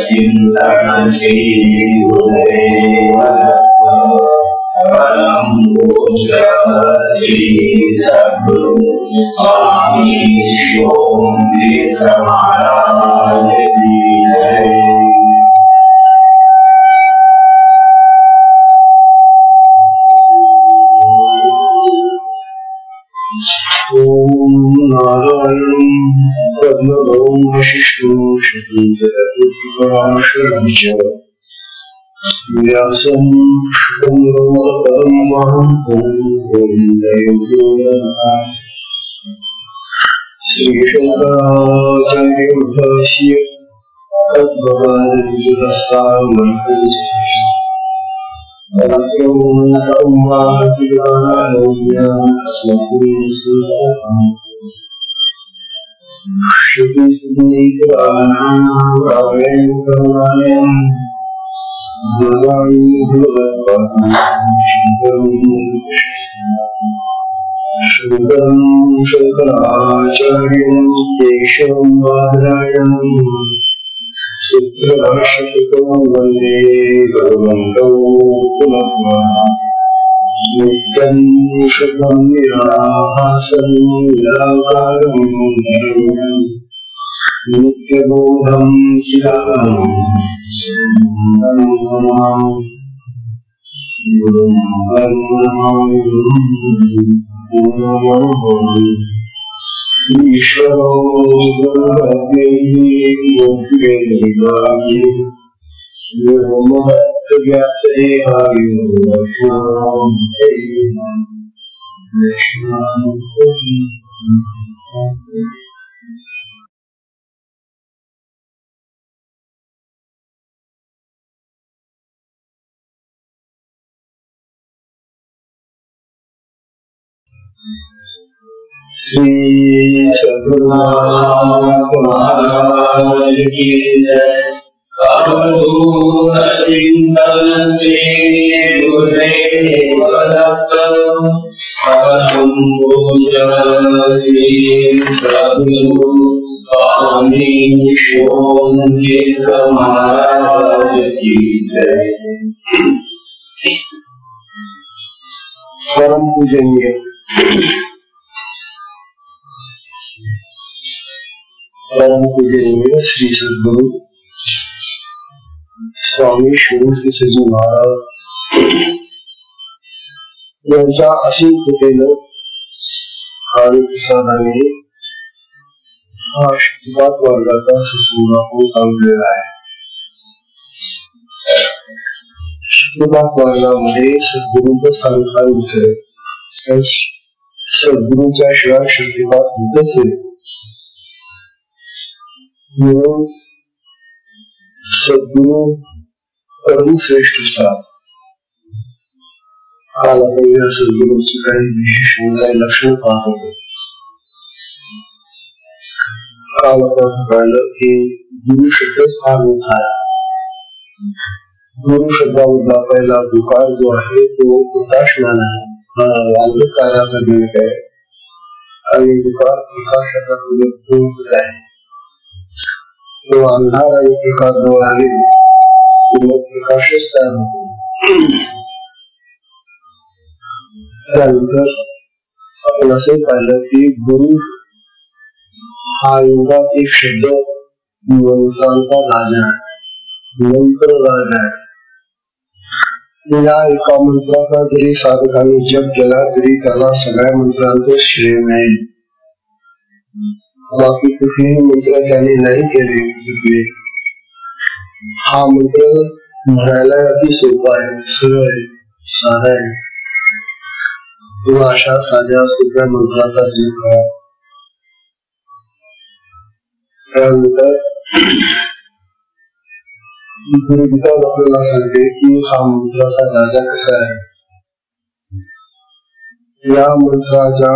चिंतन श्री गुरुदेव परम पूज्य श्री सद्गुरु स्वामी ओम तीर्थ महाराज की जय। ओम नारायणं पद्मनाभं वशिष्ठं शतंतरपुत्रपराशरं च व्यासं शुकं महन्तं वन्दे श्रीशंकराचार्यस्य तद्भगवद्गीतासारमर्पणम् शंकराचार्यं केशवं बादरायणं सूत्रभाष्यकृतं वन्दे भगवन्तौ पुनः नित्यं शुभं निराभासं निराकारं नित्यबोधं ईश्वरो गुरुर्व्योमवद्व्याप्तदेहाय श्री सद्गुरुनाथ महाराज की जय। अवधूत चिंतन श्री गुरुदेव दत्त परम पूज्य श्री सद्गुरु स्वामी ओम तीर्थ महाराज की जय। परम पूजनीय श्री सद्गुरु स्वामी श्री सजी महाराज यांच्या असीम कृपेनं आणि प्रसादाने हा शुद्धपात वर्गाचा समारोप चाललेला आहे। शुद्धपात वर्गामध्ये सद्गुरूंचं स्थान फार मोठं आहे। सद्गुरूंच्या शिवाय शुद्धपात होतच नाही म्हणून सद्गुरु परम श्रेष्ठ असतात। काल आपण या सद्गुरूंची काही विशेष लक्षण पाहत होतो। काल आपण पाहिलं की गुरु शब्दच फार मोठा आहे। गुरु शब्दामधला पहिला पुकार जो आहे तो प्रकाशमान आहे, अंधकाराचा दिवस आहे आणि पुकार प्रकाशाचा दिवस आहे। तो अंधार आणि प्रकाश जवळ आले प्रकाशच तयार होतो। त्यानंतर आपण असे पाहिलं की गुरु हा युगात एक शब्द मंत्रांचा राजा आहे, मंत्र राजा आहे। या एका मंत्राचा जरी साधकांनी जप केला तरी त्याला सगळ्या मंत्रांचे श्रेय मिळेल। बाकी कुठलेही मंत्र त्याने नाही केले हा मंत्र म्हणायला अति सोपा आहे, सरळ आहे, साधा आहे. किंवा अशा साध्या सोप्या मंत्राचा जप करा. त्यानंतर गुरुगीता आपल्याला सांगते की हा मंत्राचा राजा कसा आहे. या मंत्राच्या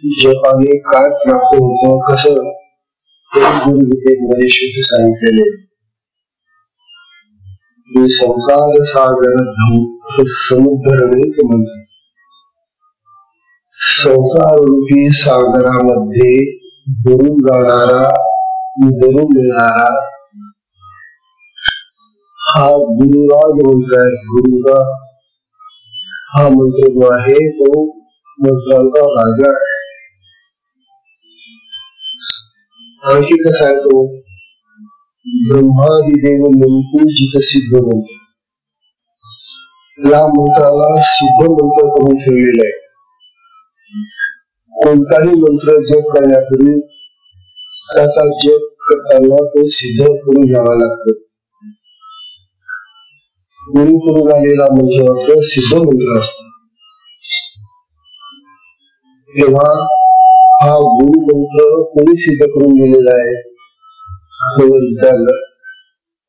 जपाने काय प्राप्त होतं, कसं गुरुगीतेमध्ये शुद्ध सांगितलेले. संसार सागर समुद्रनेच मंत्र. संसार रूपी सागरामध्ये बुडून जाणारा, बुडून मिळणारा हा गुरुराज मंत्र आहे. गुरुचा हा मंत्र जो आहे तो मंत्रांचा राजा आहे. आणखी कसा आहे तो, ब्रह्मादि देव मंत्र सिद्ध मंत्र. या मंत्राला सिद्ध मंत्र करून ठेवलेला आहे. कोणताही मंत्र जप करण्यापूर्वी त्याचा जप करताना तो सिद्ध करून घ्यावा लागतो. गुरु करून आलेला मंत्र मात्र सिद्ध मंत्र असतो. तेव्हा हा गुरु मंत्र कोणी सिद्ध करून दिलेला आहे असं विचारलं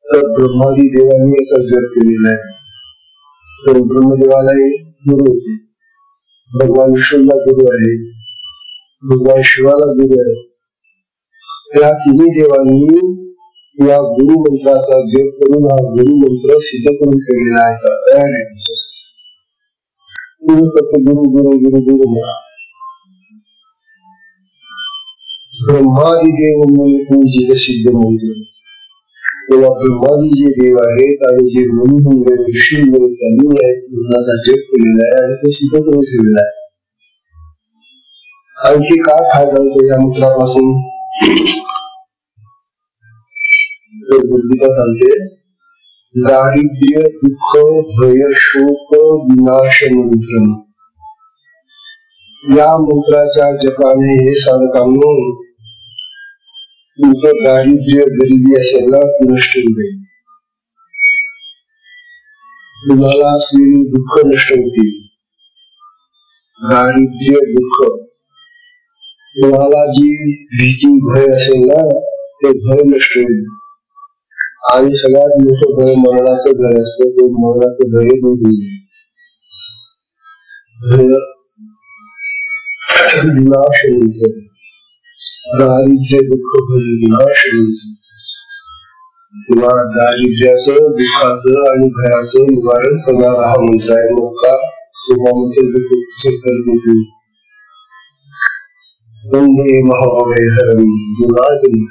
तर ब्रह्मादी देवांनी याचा जप केलेला आहे. तर ब्रह्मदेवालाही गुरु होते, भगवान विष्णूला गुरु आहे, भगवान शिवाला गुरु आहे. या तिन्ही देवांनी या गुरु मंत्राचा जप करून हा गुरु मंत्र सिद्ध करून ठेवलेला आहे. तयार आहे. गुरु फक्त गुरु गुरु गुरु गुरु म्हणा. ब्रह्मादी देव पूजित सिद्ध मंत्र. तेव्हा ब्रह्मादी जे देव आहेत आणि जे मुनी ऋषी त्यांनी या मंत्राचा जप केलेला आहे आणि ते सिद्ध करून ठेवलेला आहे. आणखी काय फायदा होतो या मंत्रापासून, गीता सांगते दारिद्र्य दुःख भय शोक विनाश मंत्र. या मंत्राच्या जपाने हे साधकांनो तुमचं दारिद्र्य गरिबी असेल ना ती नष्ट होईल. तुम्हाला असलेली दुःख नष्ट होतील. दारिद्र्य दुःख, तुम्हाला जी भीती भय असेल ना ते भय नष्ट होईल. आणि सगळ्यात मोठं भय मरणाचं भय असतं. ते मरणाचं भय दूर होईल. विनाश होईल. दारिद्र्य दुःख भय विनाश होईल. किंवा दारिद्र्याचं दुःखाचं आणि भयाचं निवारण करणारा हा मंत्र आहे. मोठा स्वभावामध्ये वंदे महाभयहरम गुणादिनी.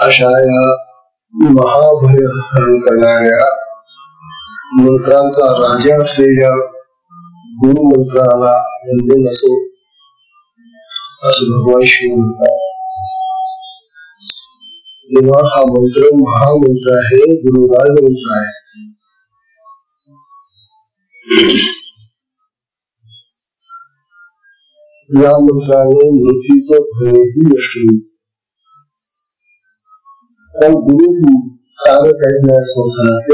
अशा या महाभय हरण करणाऱ्या मंत्रांचा राजा असलेल्या गुरु मंत्राला वंदन असो असं भगवान शिव म्हणतात. तेव्हा हा मंत्र महामंत्र आहे, गुरुराज मंत्र आहे. या मंत्राने मृत्यूचं भयही नष्ट होईल. पण गुरु साधक आहेत या संसारात,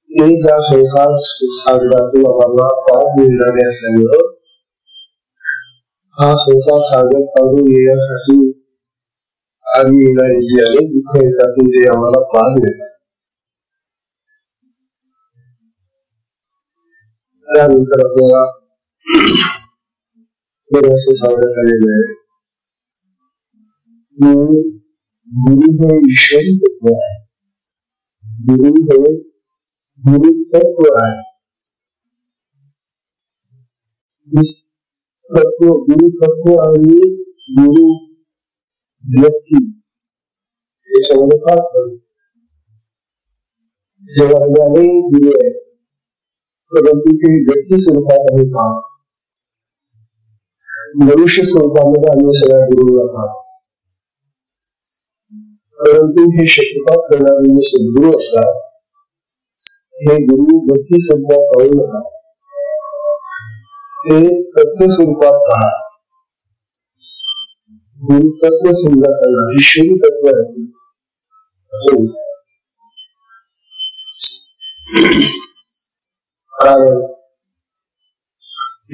ते ज्या संसार सागरातून आम्हाला पार मिळणारे असल्यामुळं हा संसार सागर काढून येण्यासाठी आम्ही येणारी जी अनेक दुःख येतात ते आम्हाला पार मिळतात. त्यानंतर आपल्याला असं सांगण्यात आलेलं आहे की गुरु हे ईश्वरी तत्व आहे. गुरु हे गुरु तत्व आहे. गुरु तत्व आणि गुरु व्यक्ती याच्यामध्ये फार जगामध्ये अनेक गुरु आहेत, परंतु ते व्यक्ती स्वरूपात आहे का, मनुष्य स्वरूपामध्ये आम्ही सगळ्या गुरुला पाहतो. परंतु हे शत्रुपात करणारे जे सद्गुरू असतात हे गुरु व्यक्ती स्वरूपात पाहू नका, ते तत्व स्वरूपात पहा. गुरु तत्व समजा करना ईश्वरी तत्व है। कारण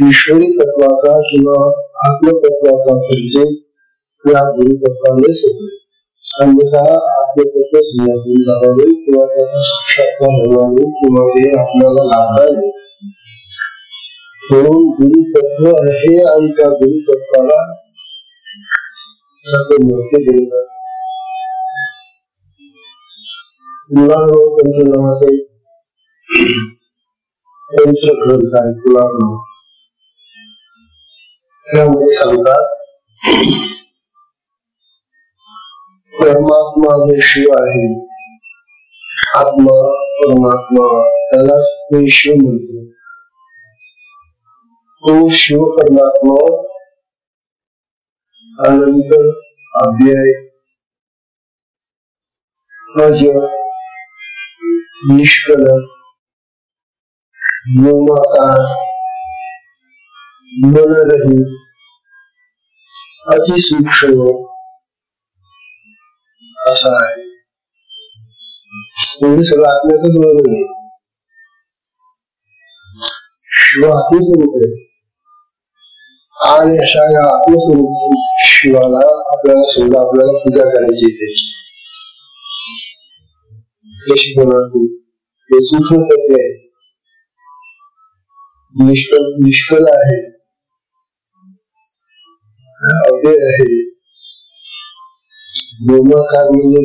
ईश्वरी तत्वाचा किंवा आत्मतत्वाचा परिचय या गुरु तत्वानेच होतो। अन्यथा आत्मतत्व समजून जाणारे किंवा त्याचा साक्षात्कार होणारे किंवा ते आपल्याला लाभणारे म्हणून गुरु तत्व आहे आणि त्या गुरु तत्वाला असं महत्व दिलं। मुलांवर त्यांच्या नावाचे तंत्र ग्रंथ आहे मुलांवर, त्यामध्ये सांगतात परमात्मा जो शिव आहे, आत्मा परमात्मा त्यालाच ते शिव म्हणतो। तो शिव परमात्मा अनंत अव्यय अजर निष्कल व्योमाकार मनरहित अतिसूक्ष्म असा आहे। म्हणजे सगळं आत्म्याचंच वर्णन आहे। शिव आत्मस्वरूप आहे आणि अशा या आत्मस्वरूप शिवाला आपल्याला समजा आपल्याला पूजा करायची त्याची कशी होणार ते सूक्ष्म तत्व आहे, निष्कल आहे, अव्यय आहे, व्योमाकार म्हणजे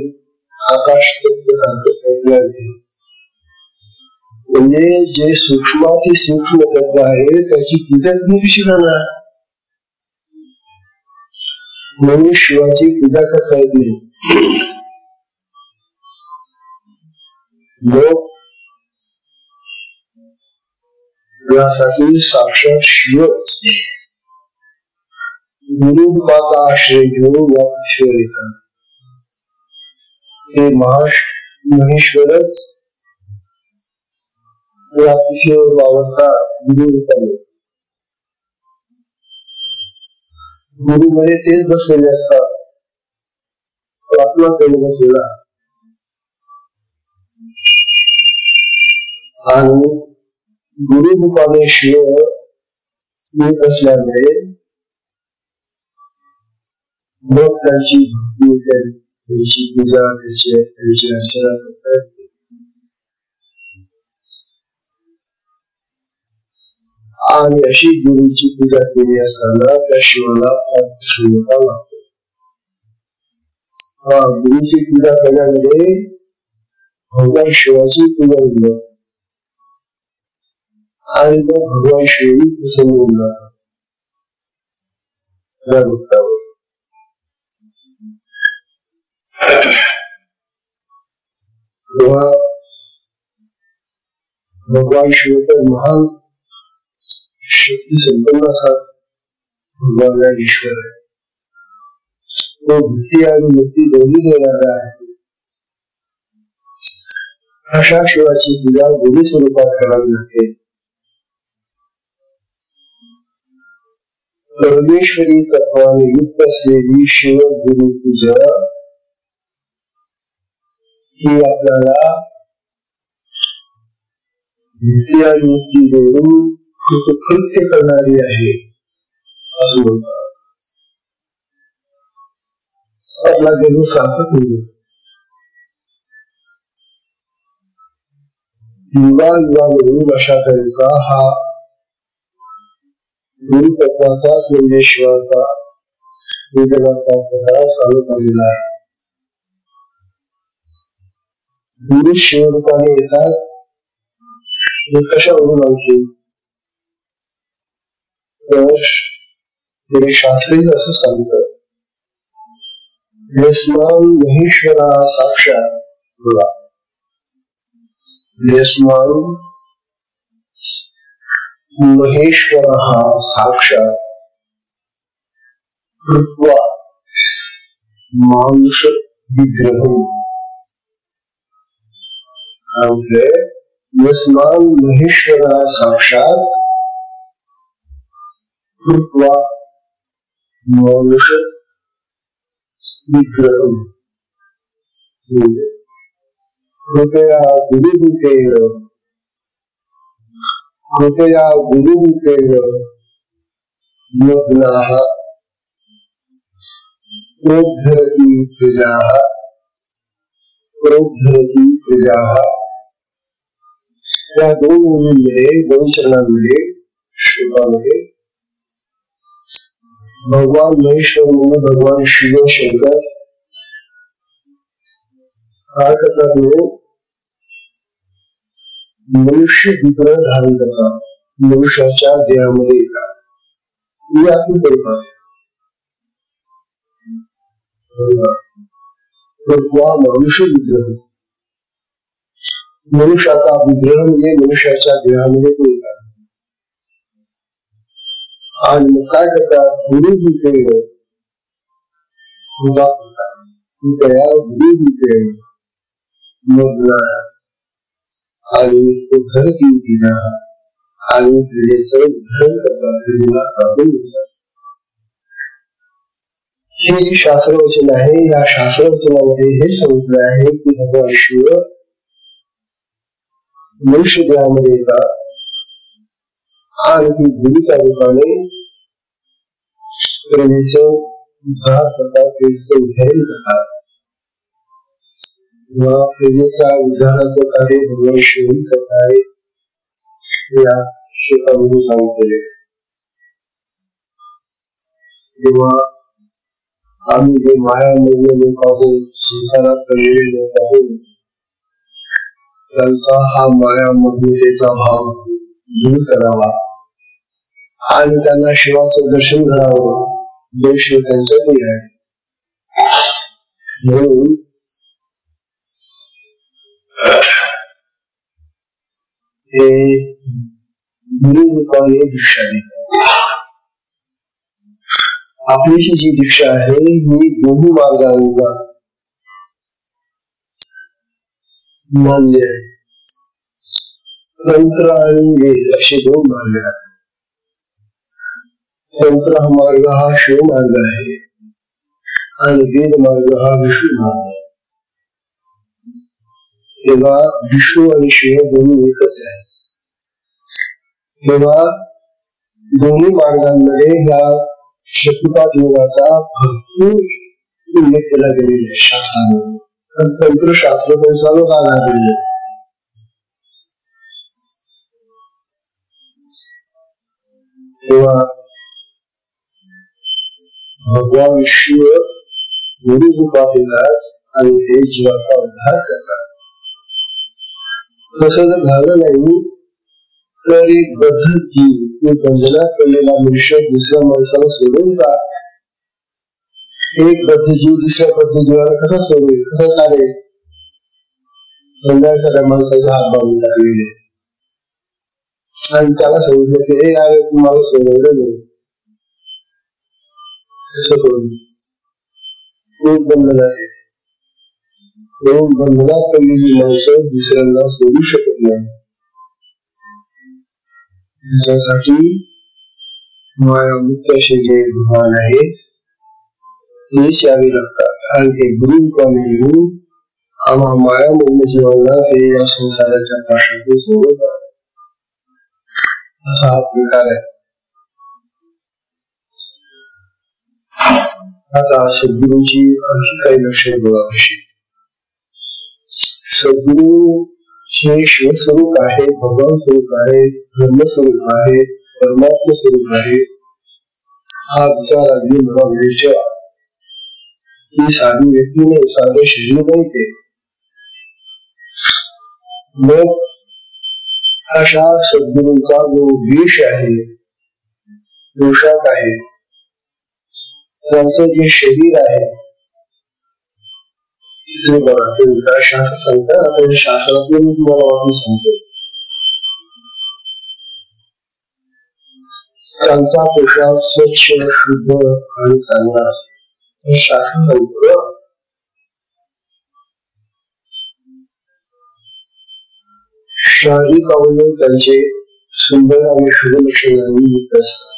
आकाश तत्व आहे। म्हणजे जे सूक्ष्माती सूक्ष्म तत्व आहे त्याची पूजा तुम्ही कशी करणार? म्हणून शिवाची पूजा करता येत नाही। लोक यासाठी साक्षात शिवच गुरुरूपाचा आश्रय घेऊन ईश्वर येतात। हे महेश्वरच अतिशय वावरतात गुरुरूपाने। गुरु मध्ये तेच बसलेले असतात, आत्मा त्यांनी बसलेला आणि गुरुरूपाने शिव येत असल्यामुळे मग त्यांची भक्ती त्यांची पूजा त्यांची अर्चना करतात। आणि अशी गुरुची पूजा केली असताना त्या शिवाला शून्यता लागतो। गुरुची पूजा करण्यामध्ये भगवान शिवाची पूजा होईल आणि मग भगवान शिव प्रसन्न होणार। भगवान शिव तर महान शक्ती संपन्न असा भगवान ईश्वर आहे। तो भक्ती आणि मुक्ती दोन्ही देणारा आहे। अशा शिवाची पूजा गुरु स्वरूपात करावी लागते। परमेश्वरी तत्वाने युक्त असलेली शिव गुरु पूजा ही आपल्याला भक्ती आणि मुक्ती देऊन कृत्य करणारी आहे असं म्हणतात। आपला देव सार्थक होईल। युगायुगावरून अशा तऱ्हेचा हा गुरु तत्वाचाच म्हणजे शिवाचा पूजनाचा प्रकार चालत आलेला आहे। गुरु शिवरूपाने येतात हे कशावरून आणखी तर शास्त्रीय असं सांगतात, यस्मान महेश्वरा साक्षात बोला, यस्मान महेश्वर साक्षात कृत्वा मानुष विग्रह यस्मान महेश्वर साक्षात कृत्वा मानुष विग्रहम कृपया गुरुरूपेण मग्नाः प्रोद्धरति प्रजाः या दोन ओळींमध्ये दोन चरणांमध्ये श्लोकामध्ये भगवान महेश्वर म्हणजे भगवान शिव शंकर काय करतात म्हणजे मनुष्य विग्रह धारण करतात, मनुष्याच्या देहामध्ये येतात. हे आपण करतात मनुष्य विग्रह, मनुष्याचा विग्रह म्हणजे मनुष्याच्या देहामध्ये तो येतात. आणि मग काय करतात, गुरुरूपेण गुरुरूपेण मग्नाः आणि उद्धरती प्रजाः आणि प्रजेचं उद्धरण करतात, प्रजेला काढून घेतात. हे जे शास्त्रवचन आहे, या शास्त्रवचनामध्ये हे सांगितलं आहे की भगवान शिव मनुष्य देहामध्ये येतात आणि ती गुरुच्या रूपाने प्रजेचं उद्धार करतात, प्रजेचं उद्धरण करतात. प्रजेच्या उद्धाराचं कार्य भगवान शिव करत आहे, या श्लोकामध्ये सांगितले. तेव्हा आम्ही जे मायामग्न लोक आहोत, संसारात पडलेले लोक आहोत, त्यांचा हा मायामग्नतेचा भाव दूर करावा आणि त्यांना शिवाचं दर्शन घडावं, जे शिव त्यांच्यातही आहे. म्हणून हे गुरुरूपाने दीक्षा देतात. आपली ही जी दीक्षा आहे ही दोन्ही मार्गांना मान्य आहे. तंत्र आणि वेद असे दोन मार्ग आहेत. तंत्र हा मार्ग हा शिव मार्ग आहे आणि वेद मार्ग हा विष्णू मार्ग आहे. तेव्हा विष्णू आणि शिव दोन्ही एकच आहे. तेव्हा दोन्ही मार्गांमध्ये ह्या शक्तिपात योगाचा भरपूर उल्लेख केला गेलेला आहे शास्त्रामध्ये. तंत्रशास्त्र त्यांच्यावर आधारलेलं आहे. तेव्हा भगवान शिव गुरु रूपात येतात आणि ते जीवाचा उद्धार करतात. तसं जर झालं नाही तर एक बद्ध जीव, बंधनात पडलेला मनुष्य दुसऱ्या माणसाला सोडेल का? एक बद्ध जीव दुसऱ्या बद्ध जीवाला कसा सोडेल, कसा चालेल? संध्याकाळच्या माणसाचे हात बांधून टाकलेले आणि त्याला सांगितलं की हे यावे तुम्हाला सोडवलं नाही, तसं सोडून एक बंधन आहे. दोन बंधनात पडलेली माणसं दुसऱ्यांना सोडू शकत नाही. त्यासाठी मायामुक्त असे जे भगवान आहेत तेच यावे लागतात आणि ते गुरुरूपाने येऊन आम्हा मायामग्न जीवांना ते या संसाराच्या पाशातून सोडवतात. असा हा प्रकार आहे. आता सद्गुरूंची आणखी काही लक्षणे बघा कशी. सद्गुरू हे शिवस्वरूप आहे, भगवान स्वरूप आहे, ब्रह्मस्वरूप आहे, परमात्मा स्वरूप आहे. हा विचार अगदी मनामध्ये ठेवा. ही साधी व्यक्ती नाही, साधे शरीर नाही ते. मग अशा सद्गुरूंचा जो वेश आहे, पोशाख आहे, त्यांचं जे शरीर आहे, शास्त्र सांगतात. आपण शास्त्रातून मी तुम्हाला वाचून सांगतो. त्यांचा पोशाख स्वच्छ, शुद्ध आणि चांगला असतो. शास्त्र सांगतो. शारीरिक अवयव त्यांचे सुंदर आणि शुभ लक्षणांनी युक्त असतात.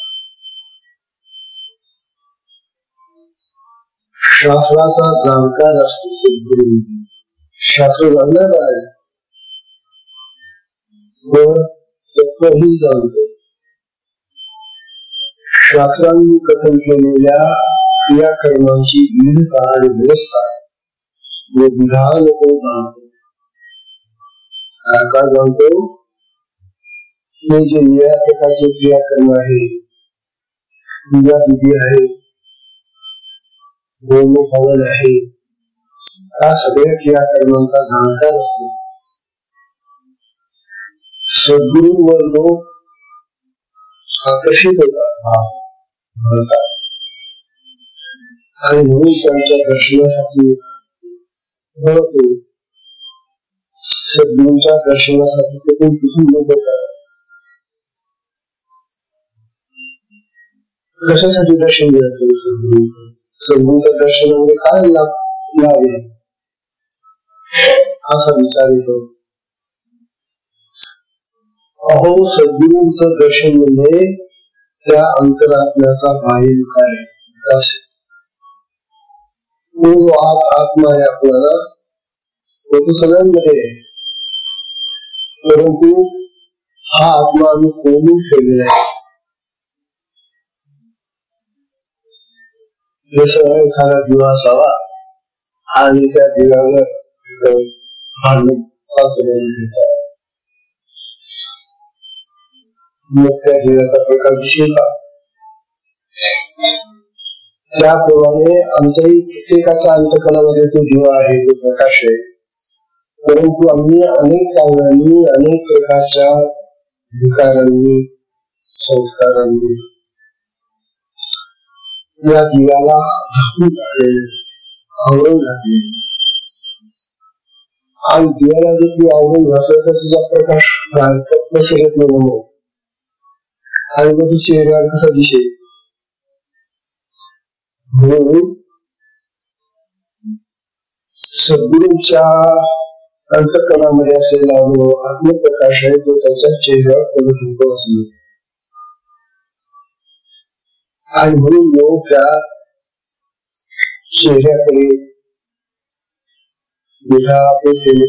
शास्त्राचा जाणकार असतो सद्गुरू. शास्त्र जाणणार आहे व तत्वही जाणतो. शास्त्रांनी कथन केलेल्या क्रियाकर्मांची विविधता आणि व्यवस्था व विधान तो जाणतो. काय जाणतो? हे जे निळ्या प्रकारचे क्रियाकर्म आहे, पूजा विधी आहे, होमहवन आहे, या सगळ्या क्रियाकर्मांचा जाणकार असतो. सद्गुरूंवर लोक आकर्षित होतात आणि म्हणून त्यांच्या दर्शनासाठी सद्गुरूंच्या दर्शनासाठी ते पण कुठून लोक येतात. कशासाठी दर्शन घ्यायचं? सद्गुरूंचं. सद्गुरूंच्या दर्शनामध्ये काय लाभ आहे असा विचार येतो. अहो, सद्गुरूंचं दर्शन म्हणजे त्या अंतरात्म्याचा बाह्य विकार आहे. तो आत्मा आहे आपल्याला, तो सगळ्यांमध्ये आहे, परंतु हा आत्मा आम्ही कोंडून ठेवलेला आहे. जसं एखादा दिवा असावा आणि त्या दिव्यावर मग त्या दिव्याचा प्रकाश दिसेल का? त्याप्रमाणे आमच्याही प्रत्येकाच्या अंतकरणामध्ये तो दिवा आहे, तो प्रकाश आहे. परंतु आम्ही अनेक कारणांनी, अनेक प्रकारच्या विकारांनी, संस्कारांनी या दिव्याला झाकून टाकले, आवरून घातले. आणि दिव्याला जर ती आवरून घातलं तर तुझा प्रकाश शिरत नाही म्हणून, आणि मग चेहऱ्यावर कसा दिसेल? म्हणून सद्गुरूंच्या अंतःकरणामध्ये असलेला आत्मप्रकाश आहे, तो त्याच्या चेहऱ्यावर प्रगट होत असतो. आणि म्हणून लोक त्या चेहऱ्याकडे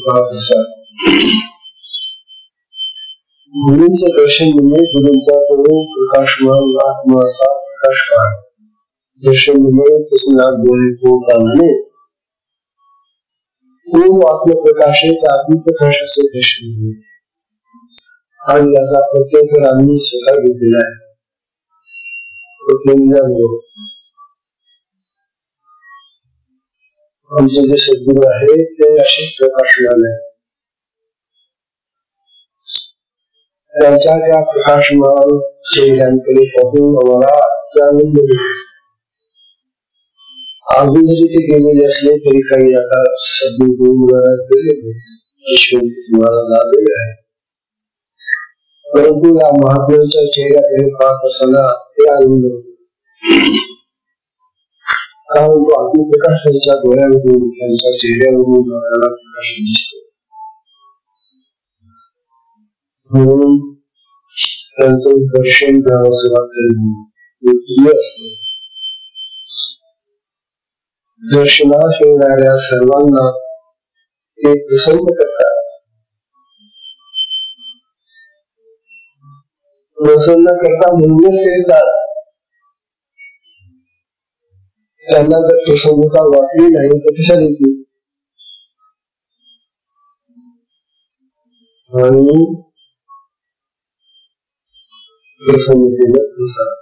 पाहत असतात. गुरूंचं दर्शन म्हणजे गुरूंचा तो प्रकाशमान आत्माचा प्रकाशमान. दर्शन म्हणजे तसं डोळे पोटाने तो आत्मप्रकाश आहे, त्या आत्मप्रकाशाचे दर्शन म्हणजे. आणि याचा प्रत्येक आम्ही स्वतः घेतलेला आहे. आमचे जे सद्गुरू आहे ते असेच प्रकाशमान आहे. त्यांच्या त्या प्रकाशमान चेहऱ्यांकडे पाहून आम्हाला आनंद मिळतो. अजून जरी ते गेलेले असले तरी काही आता सद्गुरू गेलेले महाराज आलेले आहे, परंतु या महात्म्यांच्या चेहऱ्याकडे पाहत असताना ते आनंद होतो. कारण तो आत्मप्रकाश त्यांच्या डोळ्यावरून, त्यांच्या चेहऱ्यावरून प्रकाश दिसतो. म्हणून त्यांचं दर्शन घ्यावंसं वाटतं असतं. दर्शनास येणाऱ्या सर्वांना ते प्रसन्न करतात. प्रसन्न करता म्हणूनच ते येतात. त्यांना जर प्रसन्नता वाटली नाही तर कशा देतील? आणि प्रसन्नतेला प्रसाद.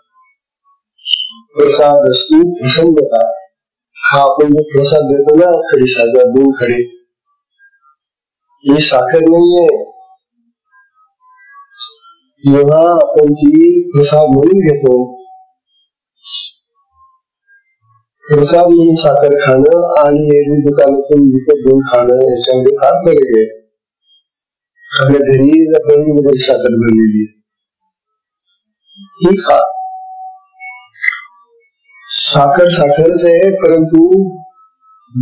प्रसाद असतो प्रसन्नता. हा आपण जो प्रसाद देतो ना, खडी साखर, 2 खडे, ही साखर नाहीये. जेव्हा आपण ती प्रसाद म्हणून घेतो, प्रसाद म्हणून साखर खाणं आणि एरवी दुकानातून विकत घेऊन खाणं याच्यामध्ये फार फरक आहे. आपल्या घरी मध्ये साखर बनलेली ही खा. साखर साखरच आहे, परंतु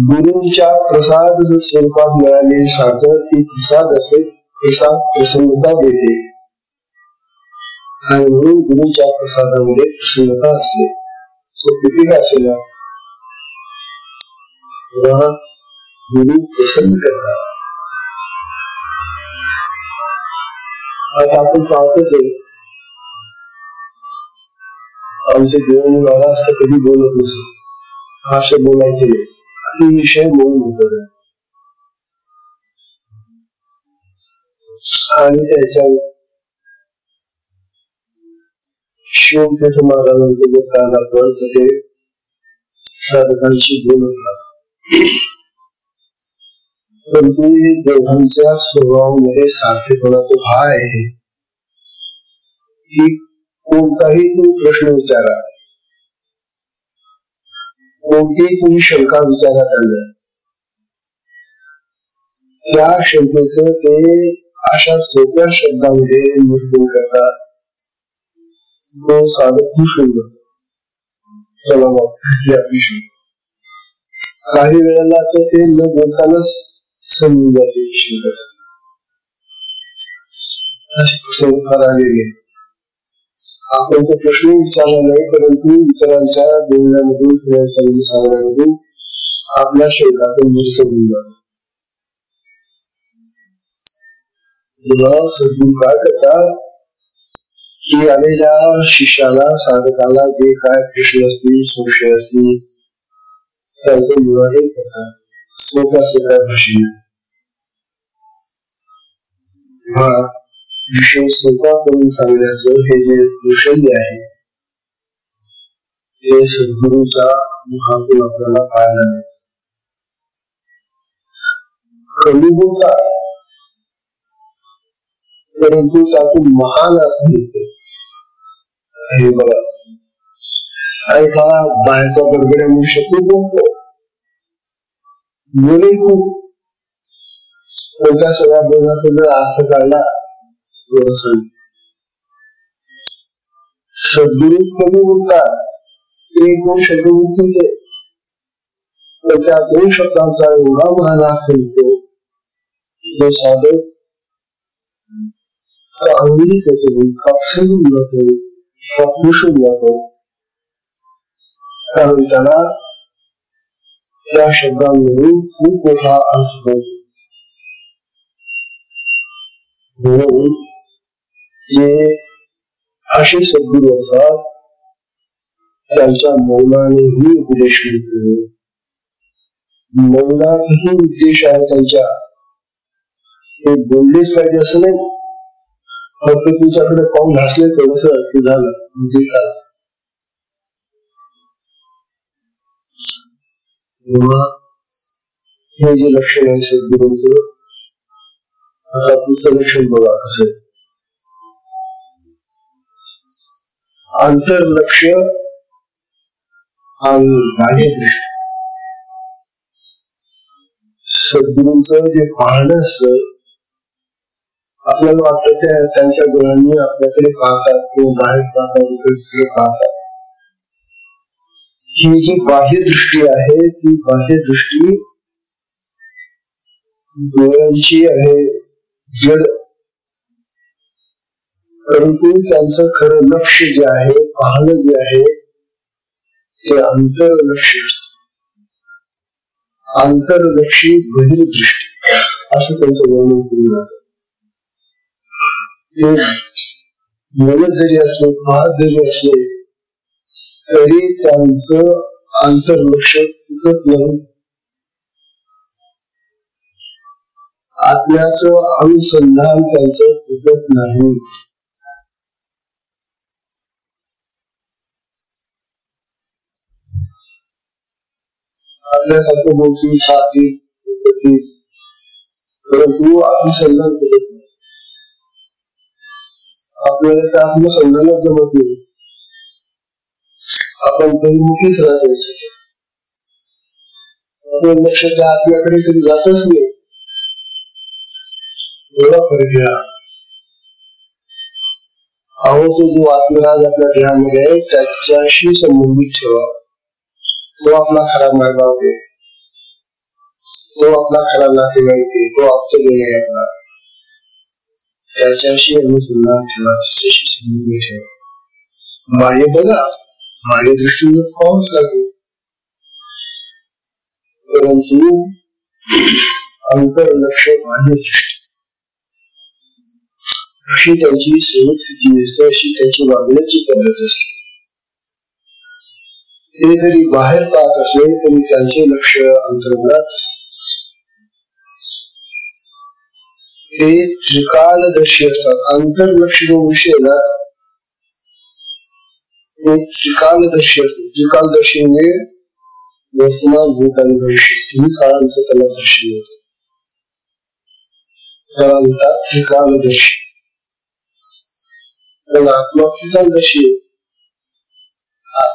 गुरूंच्या प्रसाद स्वरूपात मिळालेली साखर ती प्रसाद असते, प्रसाद प्रसन्नता देते. आणि म्हणून गुरूंच्या प्रसादामध्ये प्रसन्नता असते. तो किती का असेल, वह गुरु प्रसन्न करता. आता आपण पाहतच आहे, आमचे देव बाबा असं कधी बोलत नसतो, भाषा बोलायचे नाही, अतिशय मौन होत. आणि त्याच्या शिवतीर्थ महाराजांचं जे कान आपण ते साधकांशी बोलत राहतो. परंतु देवांच्या स्वभावामध्ये सारखेपणा तो हा आहे की कोणताही तुम्ही प्रश्न विचारा, कोणतीही तुम्ही शंका विचारा त्यांना, त्या शंकेचं ते अशा सोप्या शब्दामध्ये निरूपण करतात, तो साधक खुश होऊन जातो. चला मग आपली शंका. काही वेळेला तर ते न बोलतानाच समजून जाते शंका. असे प्रसंग फार आलेले. आपण तो प्रश्न विचारला नाही, परंतु इतरांच्या बोलण्यामधून किंवा सांगण्यामधून आपल्या शंकाचं निरसन होऊन जातो. सद्गुरू काय करतात की आलेल्या शिष्याला साधकाला जे काय प्रश्न असतील, संशय असतील, त्यांचं निवारण करतात सोप्या सोप्या भाषेने. हा विषय सोपा करून सांगण्याचं हे जे कौशल्य आहे ते सद्गुरूच्या मुखातून आपल्याला पाहायला मिळतं. कमी बोलतात परंतु त्यातून महान अर्थ मिळतो. हे बघा, एखादा बाहेरचा बडबड्या मनुष्य खूप बोलतो, मुले खूप, कोणत्या सगळ्या बोलण्याचा जर अर्थ काढला सद्गुरू कमी बोलतात, एक दोन शब्द बोलतो, पण त्या दोन शब्दांचा एवढा महान अर्थ मिळतो जो साधक चांगली होतो, कापसून जातो, खुशून जातो, कारण त्याला त्या शब्दांमधून खूप मोठा अर्थ होतो. म्हणून जे असे सद्गुरू असतात त्यांच्या मौनानेही उपदेश मिळतो. मौनातही उद्देश आहे त्यांच्या, ते बोललेच पाहिजे असं नाही, फक्त तुझ्याकडे पाहून हसले थोडस की झालं, म्हणजे काय. हे जे लक्षण आहे सद्गुरूंचं, आता पुढचं लक्षण बघा कसं. आंतरलक्ष आणि बाह्यदृष्टी. सद्गुरूंचं जे पाहणं असतं, आपल्याला वाटतं त्यांच्या डोळ्यांनी आपल्याकडे पाहतात किंवा बाहेर पाहतात, इकडे पाहतात. ही जी बाह्य दृष्टी आहे ती बाह्य दृष्टी डोळ्यांची आहे, जड. परंतु त्यांचं खरं लक्ष जे आहे, पाहणं जे आहे ते अंतरलक्ष. आंतरलक्षी बहिर्दृष्टी असं त्यांचं वर्णन केलं जातं. ते बोलत जरी असले, पाहत जरी असले तरी त्यांचं आंतरलक्ष चुकत नाही. आत्म्याचं अनुसंधान त्यांचं चुकत नाही. आपल्यासारखं बोलती खाती परंतु अनुसंधान करत नाही. आपल्याला त्या अनुसंधानात जमत नाही. आपण बहिर्मुखीच राहतो. आपलं लक्ष त्या आत्म्याकडे तरी जातच नाही. एवढा फरक घ्या. अहो तो जो आत्मराज आपल्या देहामध्ये आहे त्याच्याशी संबंधित ठेवा. तो आपला खरा मार्ग आहे, तो आपला खरा नातेवाईक आहे, तो आपचं देह आहे. त्याच्याशी अनुसंधान ठेवा, त्याच्याशी संबंध ठेवा. बाह्य बघा, बाह्य दृष्टीने पाहूच लागेल, परंतु अंतर्लक्ष बाह्य दृष्टी अशी त्यांची स्थिती असते, अशी त्याची वागण्याची पद्धत असते. ते जरी बाहेर पाहत असले तरी त्यांचे लक्ष अंतर्मनात ते त्रिकालदर्शी असतात. अंतर्लक्ष जो विषय ना ते त्रिकालदर्शी असते. त्रिकालदर्शी म्हणजे वर्तमान भूत आणि भविष्य तिन्ही काळांचं त्याला दर्शन होतं. त्याला म्हणतात त्रिकालदर्शी. पण आत्मा त्रिकालदर्शी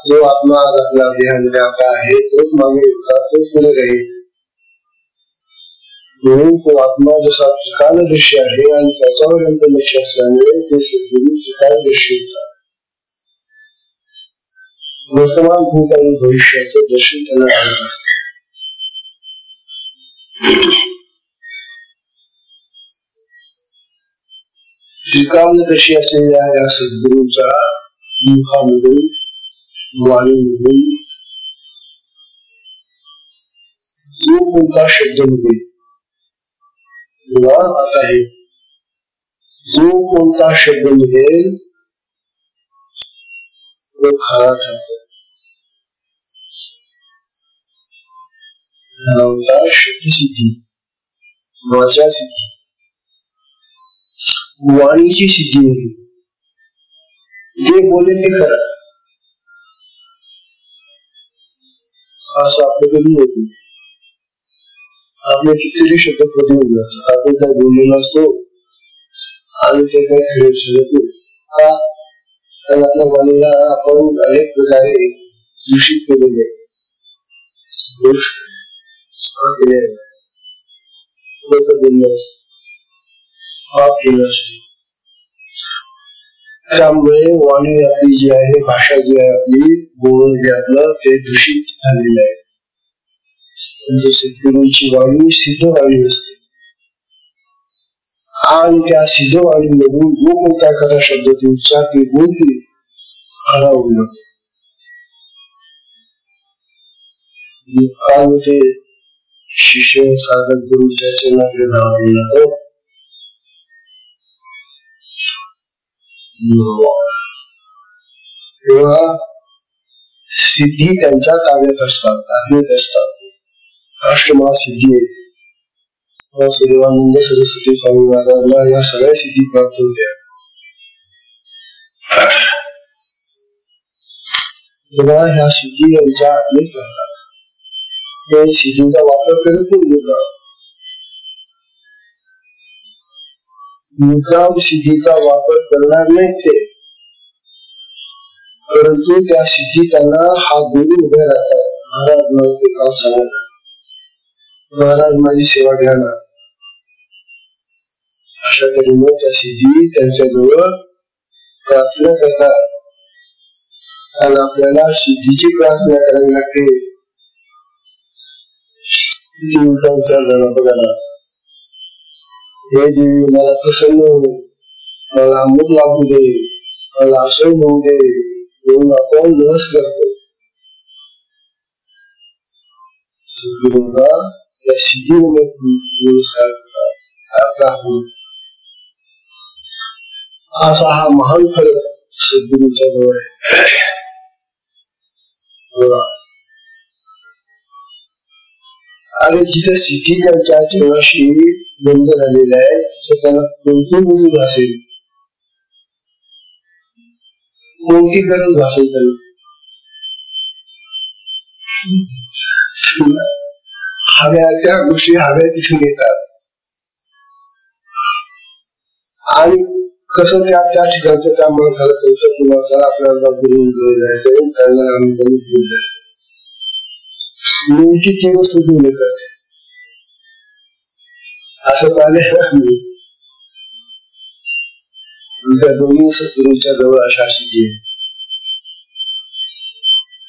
जो आत्मा आज आपल्या देहामध्ये आता आहे तोच मागे होता, तोच पुढे राहील. म्हणून तो आत्मा जसा त्रिकालदर्शी आहे आणि त्याच्यावर यांचं लक्ष असल्यामुळे ते सद्गुरू त्रिकालदर्शी होतात. वर्तमान भूत आणि भविष्याचं दर्शन त्यांना करत असते. त्रिकालदर्शी असलेल्या या सद्गुरूंच्या मुखामधून वाणीमधून जो कोणता शब्द निघेल किंवा आता हे जो कोणता शब्द निघेल तो खरा ठरतो. शब्दसिद्धी, वाचा सिद्धी, वाणीची सिद्धी होती. जे बोले ते खरं असं आपलं कधी होत नाही. आपले कितीतरी शब्द खोटे होऊन जातात. आपण काय बोललेलो असतो आणि ते काही खरे शिकत नाही. आणि आपल्या वाणीला आपण अनेक प्रकारे दूषित केलेले गोष्ट केलं असते. त्यामुळे वाणी आपली जी आहे, भाषा जी आहे आपली, बोलणं जे आपलं ते दूषित झालेलं आहे. म्हणजे सद्गुरूंची वाणी सिद्ध वाणी असते आणि त्या सिद्ध वाणीमधून जो कोणता एखादा शब्द ते उच्चारते बोलते खरा होऊन जातो. काल ते शिष्य साधक गुरुच्या चरणाकडे धावला तेव्हा सिद्धी त्यांच्या ताब्यात असतात, ताब्यात असतात. अष्टमा सिद्धी आहे. देवानंद सरस्वती स्वामी महाराजांना या सगळ्या सिद्धी प्राप्त होत्या. तेव्हा ह्या सिद्धी यांच्या आत्मिक राहतात. त्या सिद्धीचा वापर करत नाही मुद्दाम. मुद्दाम सिद्धीचा वापर करणार नाही ते, परंतु त्या सिद्धी त्यांना हात जोडून उभे राहतात. महाराज मला ते काम सांगा, महाराज माझी सेवा घ्या ना. अशा तऱ्हेने त्या सिद्धी त्यांच्याजवळ प्रार्थना करतात. आणि आपल्याला सिद्धीची प्रार्थना करावी लागते. किती उलटा विचार झाला बघा ना. हे देवी मला प्रसन्न हो, मला अमृत लागू दे, मला असं होऊ दे म्हणून आपण लस करतो. सद्गुरूंना त्या सिद्धीने नमस्कार करतात. असा हा महान फरक सद्गुरूंच्या जवळ आहे. आणि जिथे सिद्धी त्यांच्या चरणाशी बंद झालेला आहे तिथे त्यांना कोणती मुली भासेल, कोणती गरज भासेल त्यांना. हव्या त्या गोष्टी हव्या तिथून येतात. आणि कसं त्या ठिकाणचं त्या माणसाला कळतं किंवा त्याला आपल्याला गुरु घेऊन जायचं, त्यांना आम्ही घेऊन जायचं. नेमकी ती वस्तू घेऊन येतात असं पाहिलं. त्या दोन्ही सद्गुरूंच्या जवळ अशा सिद्धी आहे.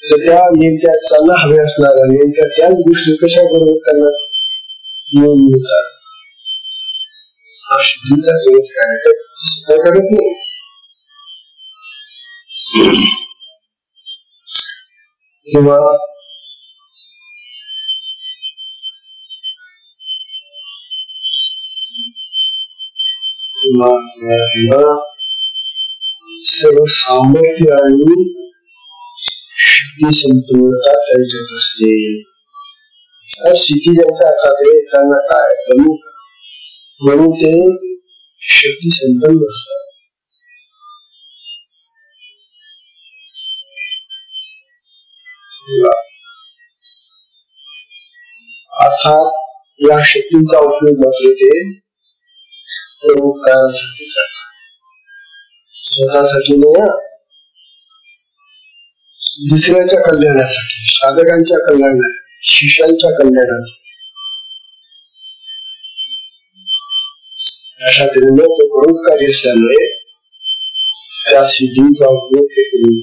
तर त्या नेमक्या त्यांना हवे असणाऱ्या नेमक्या त्याच गोष्टी कशा बरोबर त्यांना येऊन मिळतात. हा सिद्धीचा चमत्कार सिद्ध करत नाही. किंवा सर्व सामर्थ्य आणि शक्ती संपन्नता त्याच्यात असते. स्थिती ज्यांच्या हातात आहे त्यांना काय कमी म्हणून ते शक्ती संपन्न असतात. अर्थात या शक्तीचा उपयोग मात्र ते परोपकारासाठी करतात, स्वतःसाठी नाही, दुसऱ्याच्या कल्याणासाठी, साधकांच्या कल्याणासाठी, शिष्यांच्या कल्याणासाठी. अशा तऱ्हेने तो परोपकारी असल्यामुळे त्या सिद्धीचा उपयोग ते करून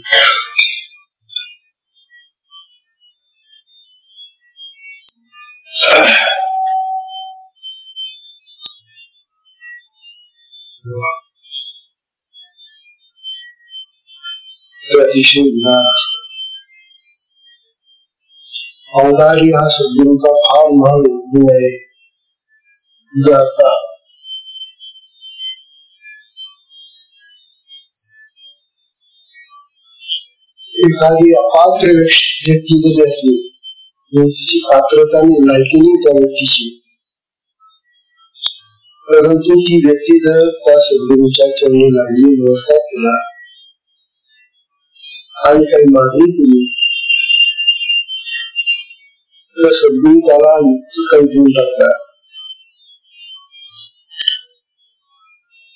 अतिशय उदार असतात. अवतारी हा सद्गुरूचा फार महान गुण आहे. एखादी अपात्र व्यक्ती जरी असली, तिची पात्रता आणि लायकी नाही त्या व्यक्तीची, परंतु ती व्यक्ती जर त्या सद्गुरूच्या चरणी लागली, नमस्कार केला आणि काही मागणी केली तर सद्गुरू त्याला काही देऊन टाकतात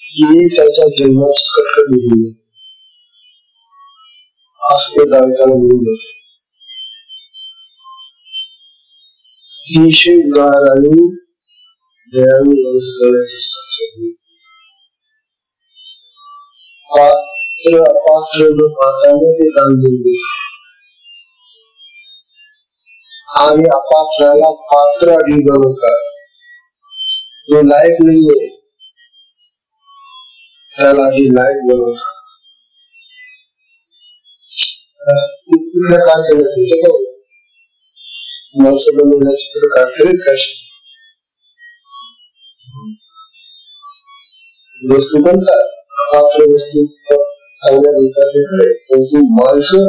की त्याच्या जन्माची कटकट निघून असं दायकाला मिळून जाते. अतिशय उदार आणि दयाळू करण्याचे असतात. पात्र अपात्र न पाहताना ते दान देऊन देतात आणि अपात्राला पात्र आधी बनवतात. जो लायक नाहीये त्याला आधी लायक बनवतात. काय केलं माणसं बनवण्याची प्रकार करीत कशी वस्तू बनतात, अपात्र वस्तू चांगल्या बनतात, परंतु माणसं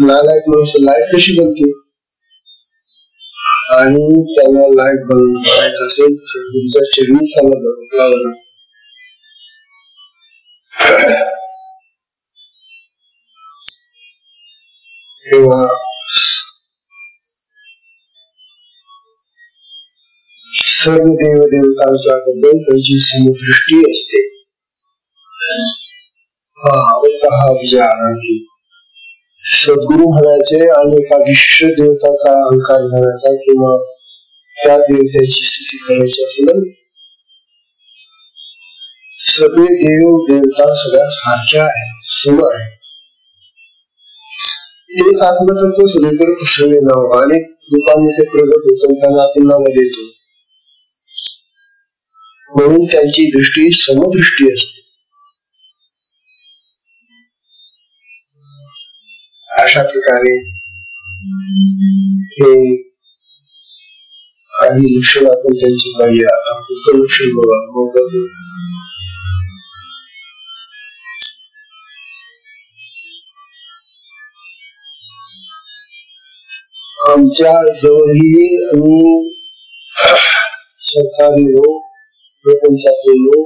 नालायक माणसं लायक कशी बनते आणि त्यांना लायक बनवायचं असेल सद्गुरूच्या चरणी त्याला बनवला. तेव्हा सर्व देवदेवतांच्या बद्दल त्यांची समदृष्टी असते. हा विचार आहे. सद्गुरू म्हणायचे आणि एका विशिष्ट देवताचा अहंकार करायचा किंवा त्या देवतेची स्तुती करायची असेल. सगळे देव देवता सगळ्या सारख्या आहेत, सम आहेत. तेच आत्मतत्व सगळीकडे पसरलेलं हवं आणि रूपाने ते प्रगट होतं, त्यांना आपण नाव देतो म्हणून त्यांची दृष्टी समदृष्टी असते. अशा प्रकारे हे काही लक्षण आपण त्यांची पाहिजे. आता पुढचं लक्षण बघा. मोगाचं आमच्या जवळही आणि संसारी लोक प्रपंचातले लोक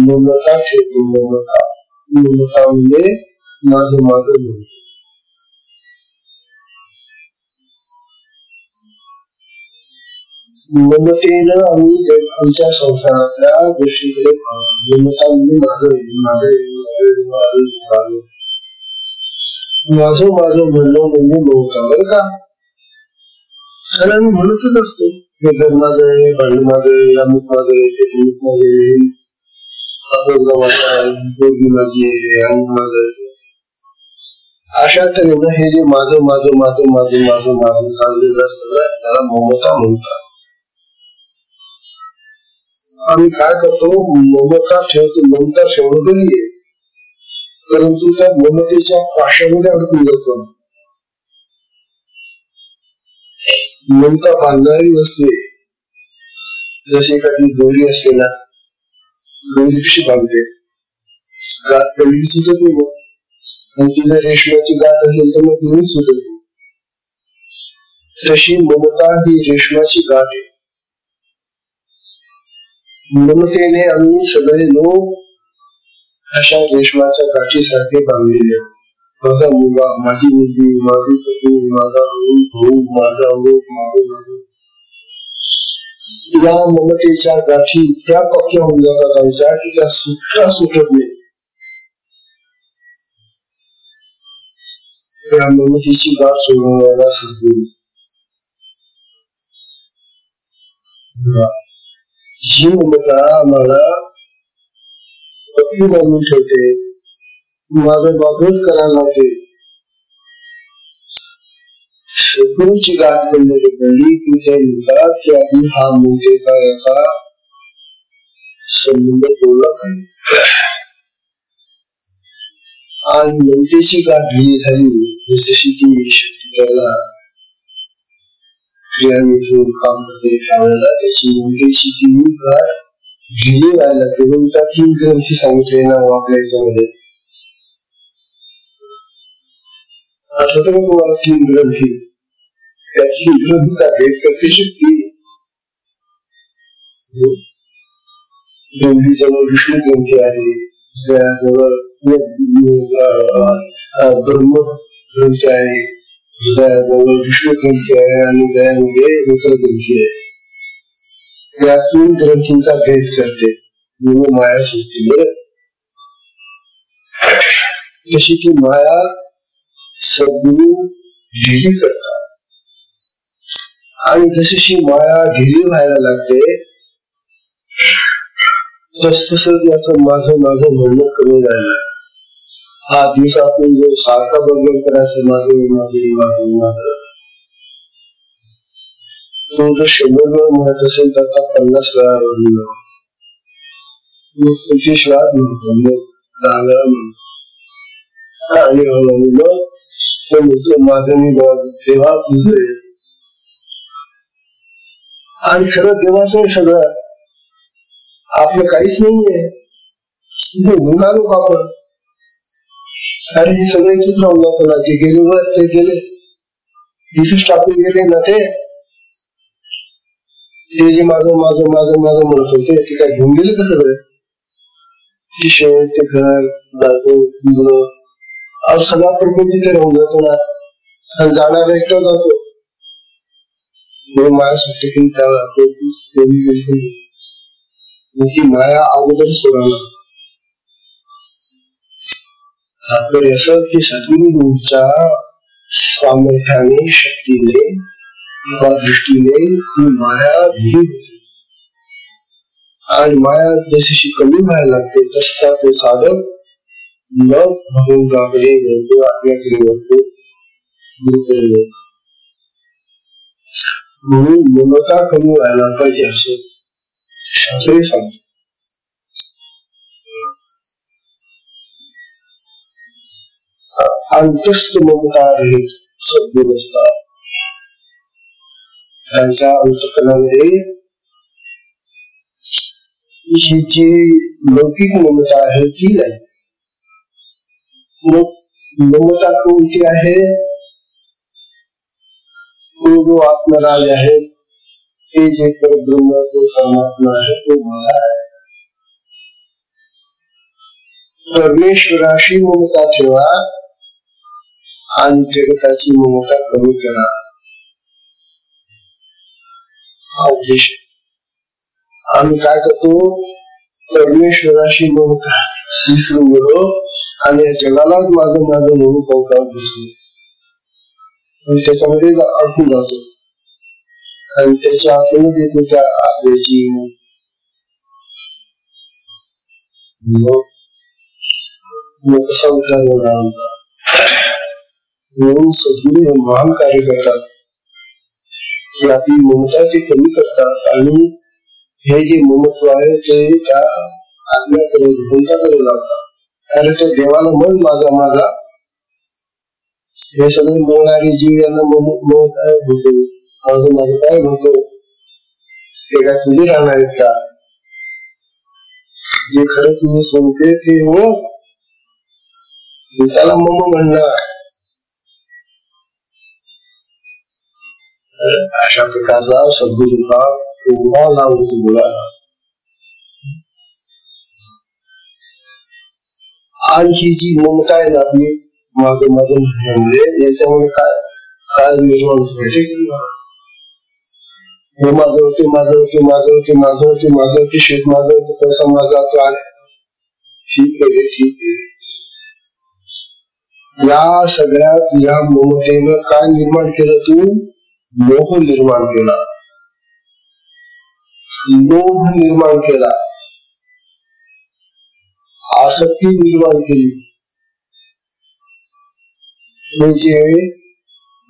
ममता ठेवतो. ममता म्हणजे माझं माझं म्हणतो. ममतेनं आम्ही आमच्या संसारातल्या गोष्टीकडे पाहतो. ममता म्हणजे माझं म्हणणं म्हणजे ममता. बरं का, कारण आम्ही म्हणतच असतो हे घर माझं आहे, भांडण माझं आहे, अमुक माझं आहे, ते अमुक माझं आहे, आपलं माझं आहे, पोरगी माझी आहे, अमुक माझं आहे. अशा तऱ्हेनं हे जे माझं माझं माझं माझं माझं माझं चाललेलं असतं ना, त्याला ममता म्हणतात. आम्ही काय करतो, ममता ठेवतो. ममता ठेवणं बरी आहे, परंतु त्या ममतेच्या पाशामध्ये अडकून जातो. ममता बांधणारी वस्तू आहे, जशी एखादी दोरी असते ना, दोरी कशी बांधते, गाठ पडली सुटत नाही मग, आणि ती जर रेशमाची गाठ असेल तर मग दोरी सुटत नाही. तशी ममता ही रेशमाची गाठ आहे. ममतेने आम्ही सगळे लोक अशा रेशमाच्या गाठीसारखे बांधलेले आहेत. माझा मुलगा, माझी मुलगी, माझी पत्नी, माझा भाऊ, माझा लोक, माझे भाऊ, या ममतेच्या गाठी इतक्या पक्क्या होऊन जातात आमच्या की त्या सुटका सुटत नाही. त्या ममतेची गाठ सोडवण्याला सद्गुरू ही ममता आम्हाला पक्की बांधून ठेवते, माझं माझच करायला लागते. सद्गुरूची गाठ पडलेली कळली की ते म्हणतात की आधी हा ममतेचा याचा संबंध तोडला पाहिजे. आणि ममतेची गाठ ढिली झाली जशी ती शक्ती त्याला क्रियानिधून काम करते त्यावेळेला त्याची ममतेची ती गाठ ढिली व्हायला लागते. म्हणून त्या 3 ग्रंथी सांगितले ना आपल्या याच्यामध्ये. आठवतं का तुम्हाला 3 ग्रंथी? त्या 3 ग्रंथीचा भेद करते शक्ती. जवळ विष्णू ग्रंथी आहे, जवळ ब्रह्म ग्रंथी आहे, जवळ विष्णू ग्रंथी आहे, आणि दयामध्ये रुद्र ग्रंथी आहे. या 3 ग्रंथींचा भेद करते माया सृष्टी. जशी ती माया सद्गुरू ढिली करतात, आणि जशी माया ढिली व्हायला लागते तस याचं माझं म्हणणं कमी जायला. हा दिवसातून जो सारखा बदल करायचा माझे तो जर 100 वेळा म्हणत असेल तर आता 50 वेळा 25 वेळा म्हणतो, 10 वेळा म्हणतो. आणि म्हणतो माझं मी देवा तुझं. आणि सगळं देवाचं आहे, सगळं आपलं काहीच नाहीये. म्हणालो आपण अरे हे सगळे चित्र होऊन जे गेले वर ते गेले, तिथेच टाकून गेले ना. ते जे माझं म्हणत होते ते काय घेऊन गेले का सगळे? शेत, ते घर, बायको, मुलं, सगळा प्रपंच तिथे राहून जातो ना. आणि जाणारा एकटा जातो. माझ्यासाठी ती माया अगोदर सोडायला. तात्पर्य असं की सद्गुरूंच्या सामर्थ्याने, शक्तीने किंवा दृष्टीने ती माया ढिली होती. आणि माया जशी कमी व्हायला लागते तसा तो साधक मग भगवंताकडे वळतो, आज्ञाकडे वळतो, गुरुकडे वळतो. म्हणून ममता कमी व्हायला पाहिजे असं शास्त्रे सांगतो. अंतस्थ ममता रहित सद्गुरू असतात. त्यांच्या अंतःकरणामध्ये ही जी लौकिक ममता आहे ती नाही. ममता कोणती आहे? तो जो आत्मराज आहे, ते जे परब्रह्म, तो परमात्मा आहे, तो मला आहे. परमेश्वराशी ममता ठेवा आणि जगताची ममता कमी करा, हा उद्देश. आम्ही काय करतो? परमेश्वराशी ममता विसरून गेलो आणि जगालाच माझं म्हणून पावतात बसलो. त्याच्यामध्ये अडकून जातो आणि त्याची आठवणच येते त्या आत्म्याची. कसा उद्धार होणार आमचा? म्हणून सद्गुरू हे महान कार्य करतात की आपली ममता ते कमी करतात. आणि हे जे ममत्व आहे ते त्या आत्म्याकडे, भगवंताकडे लावतात. कारण त्या देवाला मन माझा हे सगळे मोडणारे जीव यांना काय होते, माझं काय म्हणतो ते काय तुझे राहणार आहेत का? जे खरं तुझं स्वरूप आहे ते ओळख, त्याला मम म्हणणार. अशा प्रकारचा सद्गुरूचा एवढा लाभ होतो मुलाला. आणि ही जी ममता आहे ना आपली मागे म्हणण्यामुळे याच्यामुळे काय काय निर्माण होतो, हे माझं ते माझं ते माझं ते माझं ते माझं ते शेत माझं ते पैसा माझा तो आला. ठीक आहे ठीक आहे. या सगळ्या तुझ्या ममतेनं काय निर्माण केलं? तू मोह निर्माण केला, लोभ निर्माण केला, आसक्ती निर्माण केली. हे जे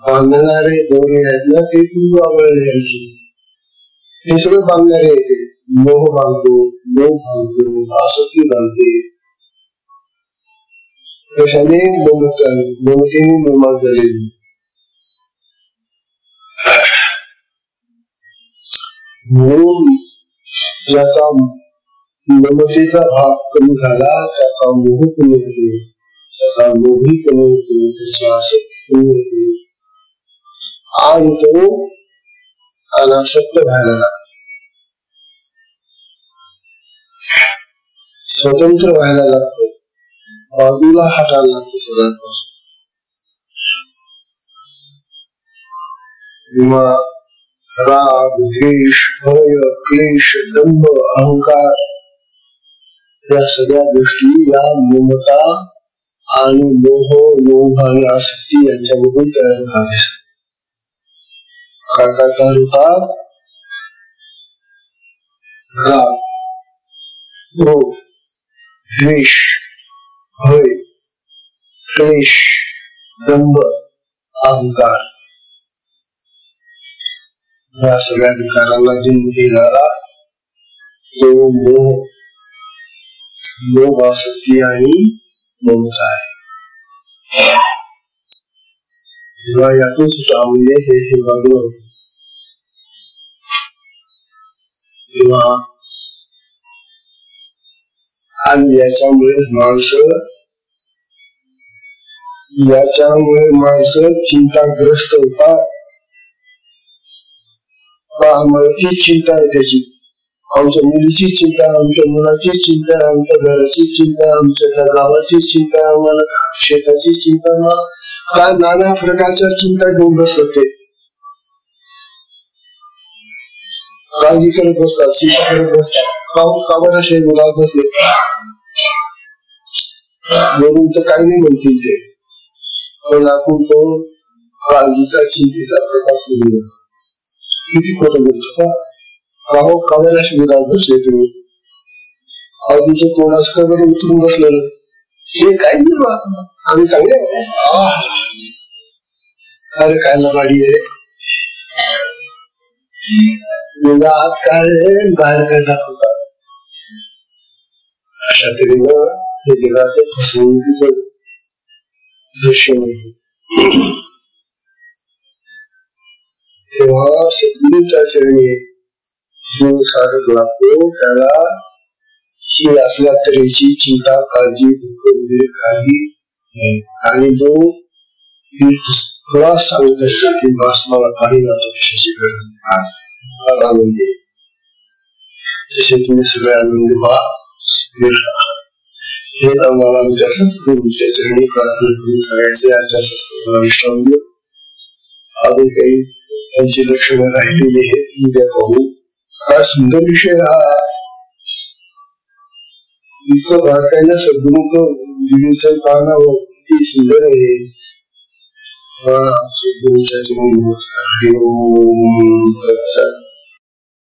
बांधणारे दोरे आहेत ना ते तू आवडले, हे सगळं बांधणारे येते. मोह बांधतो, लोभ बांधतो, आसक्ती बांधते. कशाने? ममतेने निर्माण झालेली. म्हणून ज्याचा ममतेचा भाग कमी झाला त्याचा मोह कमी होते, त्याचा लोभी कमी होते, त्याची आसक्ती कमी होते आणि तो अनासक्त व्हायला लागतो, स्वतंत्र व्हायला लागतो, बाजूला हटायला लागतो सगळ्यांपासून. राग, द्वेष, भय, क्लेश, दंभ, अहंकार या सगळ्या गोष्टी या ममता आणि मोह, लोभ आणि आसक्ती यांच्यामधून तयार होतात. काय तयार होतात? राग, क्रोध, द्वेष, भय, क्लेश, दंभ, अहंकार या सगळ्या विकारांना जन्म देणारा तो मोह, लोभ, आसक्ती आणि ममता आहे. जेव्हा यातून सुटा म्हणजे हे वागणं तेव्हा आणि याच्यामुळे माणसं चिंताग्रस्त होतात. आम्हाला तीच चिंता आहे त्याची, आमच्या मुलीची चिंता, आमच्या मुलाची चिंता, आमच्या घराची चिंता, आमच्या गावाची चिंता, आम्हाला शेताची चिंता, काय नाना प्रकारच्या चिंता घेऊन बसतात. ते काळजी करत बसतात, चिंता करत बसतात. कामाला शे मुलात बसले वरून तर काही नाही म्हणतील ते, पण आपण तो काळजीचा चिंतेचा प्रकार सुरू किती खोटं बोलतो का? अहो कामाला मुलात बसले तुम्ही, अहो तुमचं कोणाच कवर उतरून बसलेलं, हे काही नाही आम्ही चांगले. अरे काय ना गाडी आहे मुला आत काय बाहेर काय दाखवतात. अशा तऱ्हेनं हे जगाचे फसवणुकीचं दृश्य नाही. तेव्हा सद्गुरूच्या चरणी जो साधक लागतो त्याला ही असल्या तऱ्हेची चिंता, काळजी, दुःख वगैरे काही नाही. आणि जो तुला सांगत असतो की बस मला काही जातो कशाची गरज, आनंदी जसे तुम्ही सगळे आनंदी व्हा. हे आम्हाला आमच्या सद्गुरूच्या चरणी प्रार्थना करून सगळ्याचे आजच्या सत्संगाला विश्राम देऊ. अजून काही त्यांची लक्षणं राहिलेली आहेत उद्या पाहू. हा सुंदर विषय हा, इतकं बारकाईनं सद्गुरूचं विवेचन पाहणं किती सुंदर आहे. सद्गुरूच्या चरणी नमस्कार.